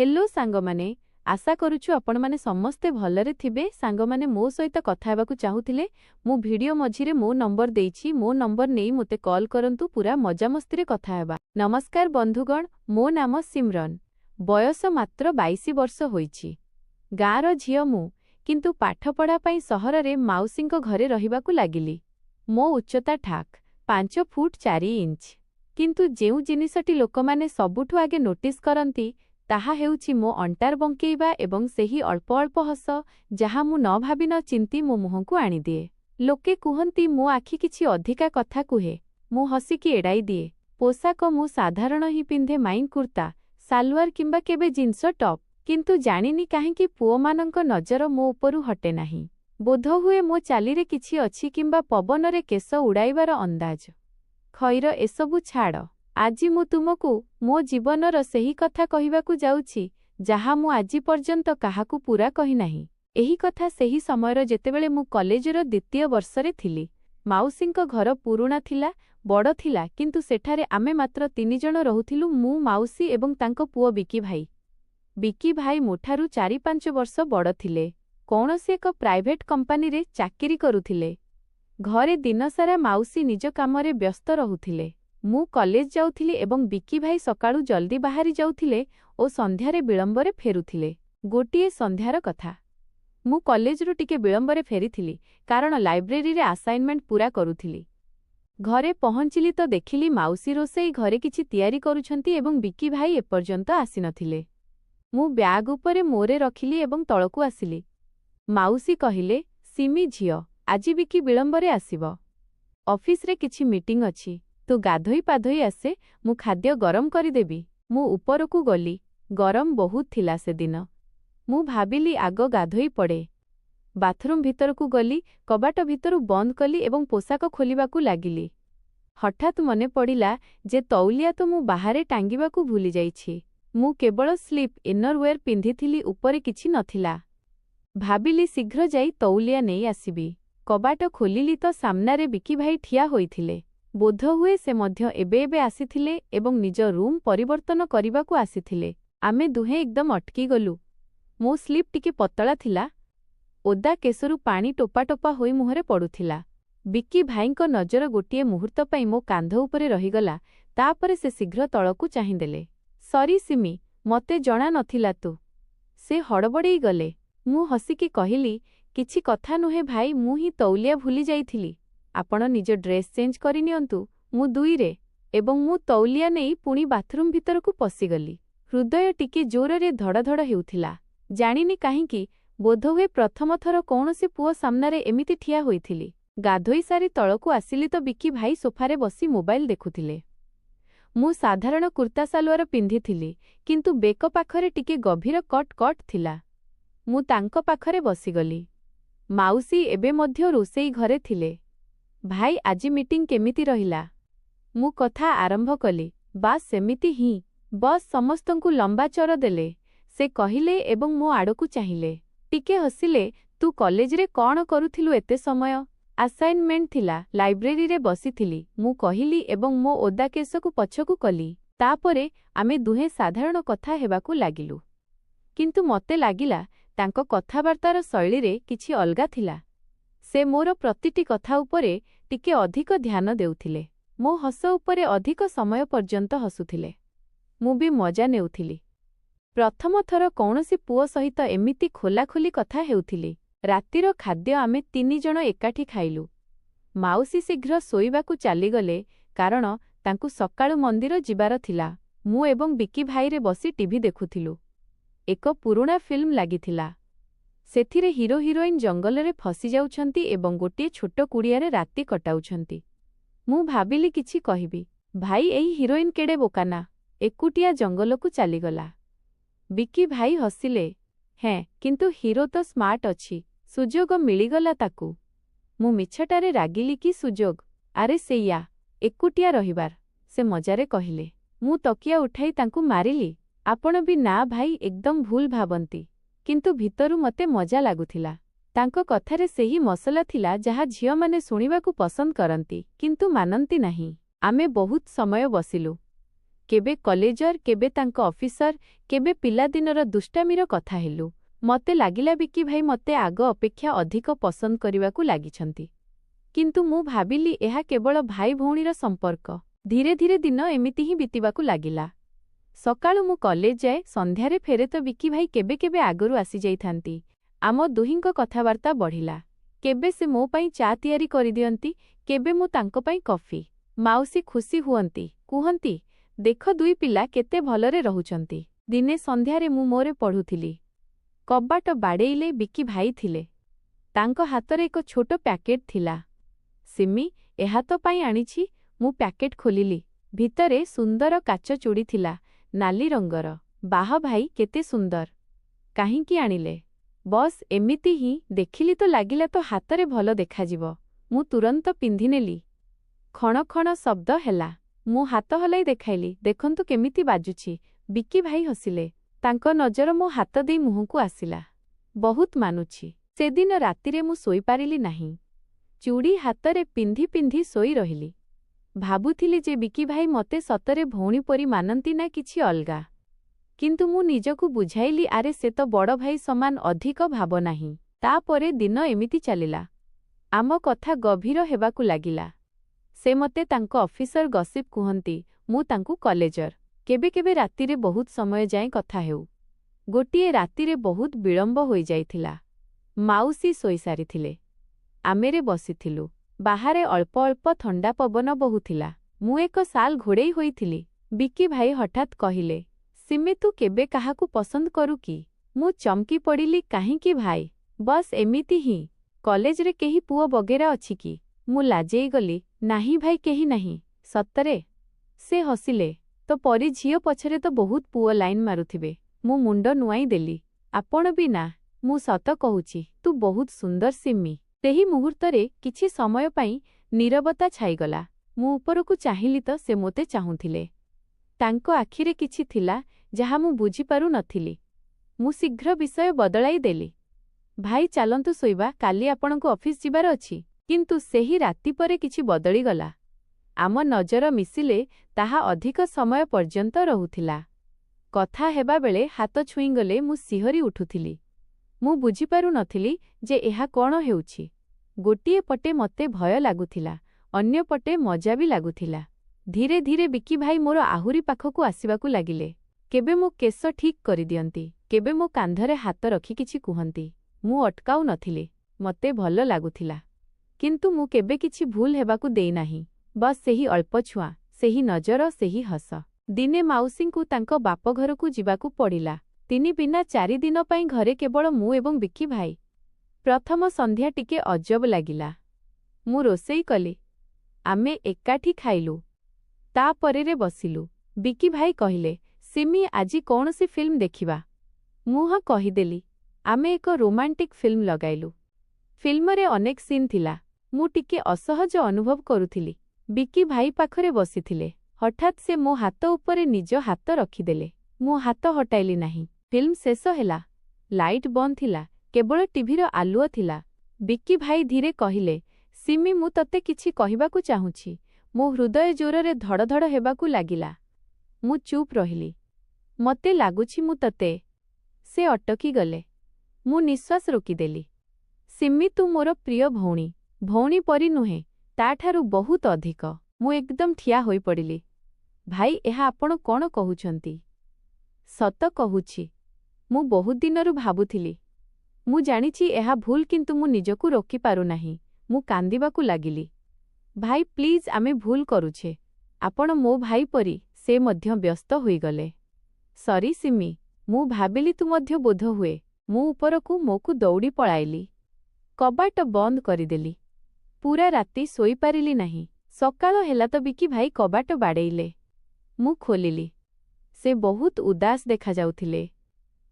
Hello सांगमाने आशा करूछु आपण माने समस्ते भलरे थिबे। सांगमाने मो सहित कथा हेबाकु चाहुथिले मु वीडियो मझिरे मो नंबर देइछि। मो नंबर नेई मते कॉल करंतु पूरा मजा मस्ती रे कथा हेबा। नमस्कार बंधुगण, मो नाम सिमरन। बयस मात्र 22 वर्ष होईछि। गाँर झियो मु, किंतु पाठ पढ़ा पई सहर रे माउसींको घरे रहिबाकु लागिली। मो उच्चता ठाक 5 फुट 4 इंच। किंतु जेउ जिनिसटी लोकमाने सबुठु आगे नोटिस करंती ताहा हेउछि मो अंटार बंकेइबा एवं सेही अल्प अल्प हस जहा मु न भाबी न चिंती मो मुहंकु आनी दिए। लोके कुहंती मो आखि किछि अधिका कथा कुहे, मु हसिकी एड़ाई दिए। पोशाक मु साधारण ही पिंधे माइन कुर्ता सालवार किंबा केबे जिन्स टॉप। किंतु जानिनी काहेकि पुओमानंक नजर मो उपरु हटे नाही। बोध हुए मो चालीरे किछि अछि किंबा पवनरे केस उड़ाइबार अंदाज। खैर एसबु छाड़, आजि मु तुमकु मो जीवनर सेही कथा कहिबाकु जाउछि जहा मु आजि पर्यंत काहाकु पूरा कहि नाही। एही कथा सेही समयर जेतेबेले मु कॉलेजर द्वितीय वर्षरे थिली। माउसींको घर पुरुणा थिला, बड़ थिला, किंतु सेठारे आमे मात्र 3 जण रहुथिलु, मु माउसी एवं तांको पुओ बिकी भाई। बिकी भाई मोठारु 4-5 वर्ष बड़ थिले। कौनसी एक प्राइवेट कंपनी रे चाकरी करुथिले। घरे दिनसारा माउसी निज कामरे व्यस्त रहुथिले। मु कॉलेज जाउथिली एवं बिकी भाई सकाळु जल्दी बाहरी जाउथिले ओ संध्यारे विलंबरे फेरुथिले। गोटिए संध्यार कथा, मु कॉलेजरु टिके विलंबरे फेरिथिली कारण लाइब्रेरी रे असाइनमेंट पूरा करुथिली। घरे पहुंचिली तो देखिली माउसी रोसेई घरे किछि तियारी करुछंती एवं बिकी भाई एपर्यंत आसी नथिले। मु ब्याग उपरे मोरे रखिली एवं तळकु आसिली। माउसी कहिले, सिमी झियो, आजि बिकी विलंबरे आसिबो। ऑफिस रे किछि मीटिंग अछि, तू गाधोई पाधोई आसे, मु खाद्य गरम करी देबी। मु उपरकु गली। गरम बहुत थिला से दिन। मु भाबिली आगो गाधोई पड़े। बाथरूम भितरकु गली, कबाट भितरु बंद कली एवं पोशाक खोलिबाकु लागिली। हठात मने पड़िला जे तौलिया तो मु बाहरे टांगिबाकु भूली जाइछि। मु केवल स्लीप इनरवेयर पिंधिथिली, उपरे किछि नथिला। भाबिली शीघ्र जाई तौलिया नेई आसिबी। कबाट खोलिली तो सामनारे बिकी भाई ठिया होइथिले। बोध हुए से मध्य एबे आसिथिले एवं निज रूम परिवर्तन करिबाकु आसिथिले। आमे दुहे एकदम अटकी गलु। मो स्लीप टिके पतला थिला। ओदा केसरु पानी टोपा टोपा होई मुहरे पड़ुथिला। बिकी भाईंको नजर गोटिए मुहूर्त पई मो कांध उपरे रहिगला। तापरे से शीघ्र तळकु चाहिदेले। सॉरी सिमी, मते जणा नथिला तू। से हड़बड़ेई गले। मु हसिकी कहिली, किछि कथा नुहे भाई, मु ही तौलिया भूली जाइथिली। आपण निज ड्रेस चेंज करि नियंतु। मु दुईरे एवं मु तौलिया नेई पुणी बाथरूम भितरकु पसिगली। हृदय टिके जोररे धड़धड़ हेउथिला। जानिनी काहेकि, बोधहुए प्रथम थर कौनसी पुओ सामनारे एमिति ठिया होइथिली। गाधोई सारी तळकु आसिली तो बिकी भाई सोफारे बसी मोबाइल देखुथिले। मु साधारण कुर्ता सालवार पिंधिथिली, किंतु बेक पाखरे टिके गभीर कट कट थिला। मु तांको पाखरे बसिगली। माउसी एबे मध्य रोसेई घरे थिले। भाई आजि मीटिंग केमिति रहिला? मु कथा आरंभ कली। बास सेमिति ही, बस समस्तंकु लंबा चर देले। से कहिले एवं मो आड़कु चाहिले। टिके हसिले, तू कॉलेज रे कौन करुथिलु एते समय? असाइनमेंट थिला, लाइब्रेरी रे बसिथिली, मु कहिली एवं मो ओदा केसकु पछकु कली। तापरे आमे दुहे साधारण कथा हेबाकु लागिलु। किंतु मते लागिला तांको कथाबार्तार शैली रे किछि अलगा थिला। से मोर प्रतिटी कथा उपरे टिके अधिक ध्यान देउथिले। मो हस उपरे अधिक समय पर्यंत हसुथिले। मु भी मजा नेउथिली। प्रथम थर कौनसी पुओ सहित एमिति खोलाखोली कथा हेउथिली। रातिर खाद्य आमे 3 जण एकाठी खाइलु। माउसी शीघ्र सोइबाकु चालीगले कारण तांकु सकाळु मंदिर जिबार थिला। मु एवं बिकी भाईरे बसी टीवी देखुथिलु। एक पुरुणा फिल्म लागिथिला। सेथिरे हिरो हिरोइन जंगलरे फसी जाउछंती एवं गोटिए छोट कुड़ियारे राति कटाउछंती। मु भाबिली किछि कहिबी। भाई एही हिरोइन केडे बोकाना, एकुटिया जंगलकु चालीगला। बिकी भाई हसिले, हैं, किंतु हिरो तो स्मार्ट अछि, सुजोग मिलिगला ताकू। मु मिछटारे रागिली कि सुजोग? आरे सेया, एकुटिया रहिबार, से मजारे कहिले। मु तकिया उठाई तांकु मारिली। आपण भी ना भाई, एकदम भूल भाबंती। किंतु भितरु मते मजा लागुथिला। तांको कथारे सेही मसला थिला जहा झियो माने सुनिबाकु पसंद करंती, किंतु मानंती नाही। आमे बहुत समय बसिलु। କେବେ କଲେଜର, କେବେ ତାଙ୍କ ଅଫିସର, କେବେ ପିଲାଦିନର ଦୁଷ୍ଟାମିର କଥା ହେଲୁ। ମତେ ଲାଗିଲା ବିକି ଭାଇ ମତେ ଆଗ ଅପେକ୍ଷା ଅଧିକ ପସନ୍ଦ କରିବାକୁ ଲାଗିଛନ୍ତି। କିନ୍ତୁ ମୁଁ ଭାବିଲି ଏହା କେବଳ ଭାଇ ଭଉଣୀର ସମ୍ପର୍କ। ଧୀରେ ଧୀରେ ଦିନ ଏମିତି ହିଁ ବିତିବାକୁ ଲାଗିଲା। ସକାଳୁ ମୁଁ କଲେଜ ଯାଏ, ସନ୍ଧ୍ୟାରେ ଫେରେ ତ ବିକି ଭାଇ କେବେ କେବେ ଆଗରୁ ଆସିଯାଇଥାନ୍ତି। ଆମ ଦୁହିଁଙ୍କ କଥାବାର୍ତ୍ତା ବଢ଼ିଲା। କେବେ ସେ ମୋ ପାଇଁ ଚା ତିଆରି କରିଦିଅନ୍ତି, କେବେ ମୁଁ ତାଙ୍କ ପାଇଁ କଫି। ମାଉସୀ ଖୁସି ହୁଅନ୍ତି, କୁହନ୍ତି, ଦେଖ ଦୁଇ ପିଲା କେତେ ଭଲରେ ରହୁଛନ୍ତି। ଦିନେ ସନ୍ଧ୍ୟାରେ ମୁଁ ମୋର ପଢ଼ୁଥିଲି। କବାଟ ବାଡ଼େଇଲେ ବିକି ଭାଇ ଥିଲେ। ତାଙ୍କ ହାତରେ ଏକ ଛୋଟ ପ୍ୟାକେଟ ଥିଲା। ସିମି, ଏହା ତ ପାଇଁ ଆଣିଛି। ମୁଁ ପ୍ୟାକେଟ ଖୋଲିଲି। ଭିତରେ ସୁନ୍ଦର କାଚ ଚୁଡ଼ି ଥିଲା, ନାଲି ରଙ୍ଗର। ବାହ ଭାଇ, କେତେ ସୁନ୍ଦର। କାହିଁକି ଆଣିଲେ? ବସ୍ ଏମିତି ହିଁ, ଦେଖିଲି ତ ଲାଗିଲା ତ ହାତରେ ଭଲ ଦେଖାଯିବ। ମୁଁ ତୁରନ୍ତ ପିନ୍ଧିନେଲି। ଖଣ ଖଣ ଶବ୍ଦ ହେଲା। ମୁଁ ହାତ ହଲାଇ ଦେଖାଇଲି, ଦେଖନ୍ତୁ କେମିତି ବାଜୁଛି। ବିକି ଭାଇ ହସିଲେ। ତାଙ୍କ ନଜର ମୋ ହାତ ଦେଇ ମୁହଁକୁ ଆସିଲା। ବହୁତ ମାନୁଛି। ସେଦିନ ରାତିରେ ମୁଁ ଶୋଇପାରିଲି ନାହିଁ। ଚୁଡ଼ି ହାତରେ ପିନ୍ଧି ପିନ୍ଧି ଶୋଇ ରହିଲି। ଭାବୁଥିଲି ଯେ ବିକି ଭାଇ ମତେ ସତରେ ଭଉଣୀ ପରି ମାନନ୍ତି ନା କିଛି ଅଲଗା। କିନ୍ତୁ ମୁଁ ନିଜକୁ ବୁଝାଇଲି, ଆରେ ସେ ତ ବଡ଼ ଭାଇ ସମାନ, ଅଧିକ ଭାବ ନାହିଁ। ତାପରେ ଦିନ ଏମିତି ଚାଲିଲା। ଆମ କଥା ଗଭୀର ହେବାକୁ ଲାଗିଲା। ସେ ମତେ ତାଙ୍କ ଅଫିସର ଗସିପ୍ କୁହନ୍ତି, ମୁଁ ତାଙ୍କୁ କଲେଜର। କେବେ କେବେ ରାତିରେ ବହୁତ ସମୟ ଯାଏଁ କଥା ହେଉ। ଗୋଟିଏ ରାତିରେ ବହୁତ ବିଳମ୍ବ ହୋଇଯାଇଥିଲା। ମାଉସୀ ଶୋଇସାରିଥିଲେ। ଆମେରେ ବସିଥିଲୁ। ବାହାରେ ଅଳ୍ପ ଅଳ୍ପ ଥଣ୍ଡା ପବନ ବହୁଥିଲା। ମୁଁ ଏକ ଶାଲ୍ ଘୋଡ଼େଇ ହୋଇଥିଲି। ବିକି ଭାଇ ହଠାତ୍ କହିଲେ, ସିମି, ତୁ କେବେ କାହାକୁ ପସନ୍ଦ କରୁ କି? ମୁଁ ଚମକି ପଡ଼ିଲି, କାହିଁକି ଭାଇ? ବସ୍ ଏମିତି ହିଁ। କଲେଜରେ କେହି ପୁଅ ବଗେରା ଅଛି କି? ମୁଁ ଲାଜେଇଗଲି, ନାହିଁ ଭାଇ, କେହି ନାହିଁ। ସତରେ? ସେ ହସିଲେ, ତ ପରି ଝିଅ ପଛରେ ତ ବହୁତ ପୁଅ ଲାଇନ୍ ମାରୁଥିବେ। ମୁଁ ମୁଣ୍ଡ ନୁଆଇଁ ଦେଲି। ଆପଣ ବି ନା। ମୁଁ ସତ କହୁଛି, ତୁ ବହୁତ ସୁନ୍ଦର ସିମି। ସେହି ମୁହୂର୍ତ୍ତରେ କିଛି ସମୟ ପାଇଁ ନୀରବତା ଛାଇଗଲା। ମୁଁ ଉପରକୁ ଚାହିଁଲି ତ ସେ ମୋତେ ଚାହୁଁଥିଲେ। ତାଙ୍କ ଆଖିରେ କିଛି ଥିଲା ଯାହା ମୁଁ ବୁଝିପାରୁ ନଥିଲି। ମୁଁ ଶୀଘ୍ର ବିଷୟ ବଦଳାଇ ଦେଲି। ଭାଇ ଚାଲନ୍ତୁ ଶୋଇବା, କାଲି ଆପଣଙ୍କୁ ଅଫିସ ଯିବାର ଅଛି। କିନ୍ତୁ ସେହି ରାତି ପରେ କିଛି ବଦଳିଗଲା। ଆମ ନଜର ମିଶିଲେ ତାହା ଅଧିକ ସମୟ ପର୍ଯ୍ୟନ୍ତ ରହୁଥିଲା। କଥା ହେବାବେଳେ ହାତ ଛୁଇଁଗଲେ ମୁଁ ଶିହରି ଉଠୁଥିଲି। ମୁଁ ବୁଝିପାରୁ ନଥିଲି ଯେ ଏହା କ'ଣ ହେଉଛି। ଗୋଟିଏ ପଟେ ମୋତେ ଭୟ ଲାଗୁଥିଲା, ଅନ୍ୟପଟେ ମଜା ବି ଲାଗୁଥିଲା। ଧୀରେ ଧୀରେ ବିକି ଭାଇ ମୋର ଆହୁରି ପାଖକୁ ଆସିବାକୁ ଲାଗିଲେ। କେବେ ମୋ କେଶ ଠିକ୍ କରିଦିଅନ୍ତି, କେବେ ମୋ କାନ୍ଧରେ ହାତ ରଖି କିଛି କୁହନ୍ତି। ମୁଁ ଅଟକାଉ ନଥିଲି। ମୋତେ ଭଲ ଲାଗୁଥିଲା। କିନ୍ତୁ ମୁଁ କେବେ କିଛି ଭୁଲ ହେବାକୁ ଦେଇନାହିଁ। ବସ୍ ସେହି ଅଳ୍ପ ଛୁଆଁ, ସେହି ନଜର, ସେହି ହସ। ଦିନେ ମାଉସୀଙ୍କୁ ତାଙ୍କ ବାପଘରକୁ ଯିବାକୁ ପଡ଼ିଲା। 3 ବିନା 4 ଦିନ ପାଇଁ ଘରେ କେବଳ ମୁଁ ଏବଂ ବିକି ଭାଇ। ପ୍ରଥମ ସନ୍ଧ୍ୟା ଟିକେ ଅଜବ ଲାଗିଲା। ମୁଁ ରୋଷେଇ କଲି। ଆମେ ଏକାଠି ଖାଇଲୁ। ତାପରେରେ ବସିଲୁ। ବିକି ଭାଇ କହିଲେ, ସିମି, ଆଜି କୌଣସି ଫିଲ୍ମ ଦେଖିବା? ମୁଁ ହଁ କହିଦେଲି। ଆମେ ଏକ ରୋମାଣ୍ଟିକ୍ ଫିଲ୍ମ ଲଗାଇଲୁ। ଫିଲ୍ମରେ ଅନେକ ସିନ୍ ଥିଲା। ମୁଁ ଟିକେ ଅସହଜ ଅନୁଭବ କରୁଥିଲି। ବିକି ଭାଇ ପାଖରେ ବସିଥିଲେ। ହଠାତ୍ ସେ ମୋ ହାତ ଉପରେ ନିଜ ହାତ ରଖିଦେଲେ। ମୁଁ ହାତ ହଟାଇଲି ନାହିଁ। ଫିଲ୍ମ ଶେଷ ହେଲା। ଲାଇଟ୍ ବନ୍ଦ ଥିଲା, କେବଳ ଟିଭିର ଆଲୁଅ ଥିଲା। ବିକି ଭାଇ ଧୀରେ କହିଲେ, ସିମି, ମୁଁ ତତେ କିଛି କହିବାକୁ ଚାହୁଁଛି। ମୋ ହୃଦୟ ଜୋରରେ ଧଡ଼ ଧଡ଼ ହେବାକୁ ଲାଗିଲା। ମୁଁ ଚୁପ୍ ରହିଲି। ମତେ ଲାଗୁଛି ମୁଁ ତତେ। ସେ ଅଟକି ଗଲେ। ମୁଁ ନିଶ୍ୱାସ ରୋକିଦେଲି। ସିମି, ତୁ ମୋର ପ୍ରିୟ ଭଉଣୀ। ଭଉଣୀ ପରି ନୁହେଁ, ତାଠାରୁ ବହୁତ ଅଧିକ। ମୁଁ ଏକଦମ ଠିଆ ହୋଇପଡ଼ିଲି। ଭାଇ, ଏହା ଆପଣ କ'ଣ କହୁଛନ୍ତି? ସତ କହୁଛି। ମୁଁ ବହୁତ ଦିନରୁ ଭାବୁଥିଲି। ମୁଁ ଜାଣିଛି ଏହା ଭୁଲ, କିନ୍ତୁ ମୁଁ ନିଜକୁ ରୋକିପାରୁନାହିଁ। ମୁଁ କାନ୍ଦିବାକୁ ଲାଗିଲି। ଭାଇ ପ୍ଲିଜ୍, ଆମେ ଭୁଲ କରୁଛେ। ଆପଣ ମୋ ଭାଇ ପରି। ସେ ମଧ୍ୟ ବ୍ୟସ୍ତ ହୋଇଗଲେ। ସରି ସିମି, ମୁଁ ଭାବିଲି ତୁ ମଧ୍ୟ ବୋଧହୁଏ। ମୁଁ ଉପରକୁ ମୋକୁ ଦୌଡ଼ି ପଳାଇଲି। କବାଟ ବନ୍ଦ କରିଦେଲି। ପୂରା ରାତି ଶୋଇପାରିଲି ନାହିଁ। ସକାଳ ହେଲା ତ ବିକି ଭାଇ କବାଟ ବାଡ଼େଇଲେ। ମୁଁ ଖୋଲିଲି। ସେ ବହୁତ ଉଦାସ ଦେଖାଯାଉଥିଲେ।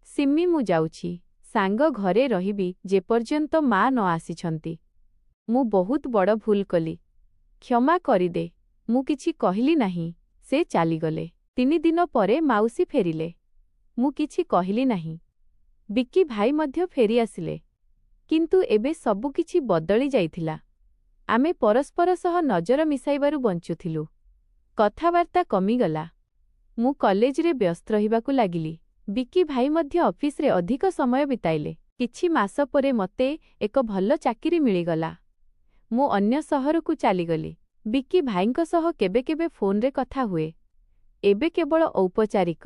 ସିମି, ମୁଁ ଯାଉଛି। ସାଙ୍ଗ ଘରେ ରହିବି ଯେପର୍ଯ୍ୟନ୍ତ ମା ନ ଆସିଛନ୍ତି। ମୁଁ ବହୁତ ବଡ଼ ଭୁଲ କଲି। କ୍ଷମା କରିଦେ। ମୁଁ କିଛି କହିଲି ନାହିଁ। ସେ ଚାଲିଗଲେ। 3 ଦିନ ପରେ ମାଉସୀ ଫେରିଲେ। ମୁଁ କିଛି କହିଲି ନାହିଁ। ବିକି ଭାଇ ମଧ୍ୟ ଫେରିଆସିଲେ। କିନ୍ତୁ ଏବେ ସବୁକିଛି ବଦଳି ଯାଇଥିଲା। ଆମେ ପରସ୍ପର ସହ ନଜର ମିଶାଇବାରୁ ବଞ୍ଚୁଥିଲୁ। କଥାବାର୍ତ୍ତା କମିଗଲା। ମୁଁ କଲେଜରେ ବ୍ୟସ୍ତ ରହିବାକୁ ଲାଗିଲି। ବିକି ଭାଇ ମଧ୍ୟ ଅଫିସରେ ଅଧିକ ସମୟ ବିତାଇଲେ। କିଛି ମାସ ପରେ ମୋତେ ଏକ ଭଲ ଚାକିରି ମିଳିଗଲା। ମୁଁ ଅନ୍ୟ ସହରକୁ ଚାଲିଗଲି। ବିକି ଭାଇଙ୍କ ସହ କେବେ କେବେ ଫୋନରେ କଥା ହୁଏ। ଏବେ କେବଳ ଔପଚାରିକ।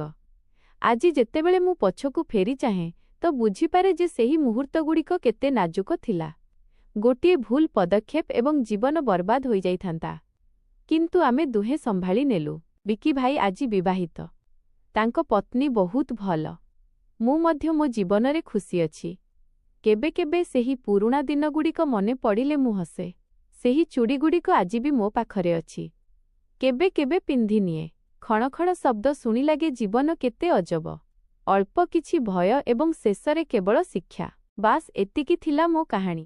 ଆଜି ଯେତେବେଳେ ମୁଁ ପଛକୁ ଫେରି ଚାହେଁ ତ ବୁଝିପାରେ ଯେ ସେହି ମୁହୂର୍ତ୍ତଗୁଡ଼ିକ କେତେ ନାଜୁକ ଥିଲା। ଗୋଟିଏ ଭୁଲ ପଦକ୍ଷେପ ଏବଂ ଜୀବନ ବର୍ବାଦ ହୋଇଯାଇଥାନ୍ତା। କିନ୍ତୁ ଆମେ ଦୁହେଁ ସମ୍ଭାଳି ନେଲୁ। ବିକି ଭାଇ ଆଜି ବିବାହିତ। ତାଙ୍କ ପତ୍ନୀ ବହୁତ ଭଲ। ମୁଁ ମଧ୍ୟ ମୋ ଜୀବନରେ ଖୁସି ଅଛି। କେବେ କେବେ ସେହି ପୁରୁଣା ଦିନଗୁଡ଼ିକ ମନେ ପଡ଼ିଲେ ମୁଁ ହସେ। ସେହି ଚୁଡ଼ିଗୁଡ଼ିକ ଆଜି ବି ମୋ ପାଖରେ ଅଛି। କେବେ କେବେ ପିନ୍ଧିନିଏ। ଖଣ ଖଣ ଶବ୍ଦ ଶୁଣି ଲାଗେ ଜୀବନ କେତେ ଅଜବ। ଅଳ୍ପ କିଛି ଭୟ ଏବଂ ଶେଷରେ କେବଳ ଶିକ୍ଷା। ବାସ୍ ଏତିକି ଥିଲା ମୋ କାହାଣୀ।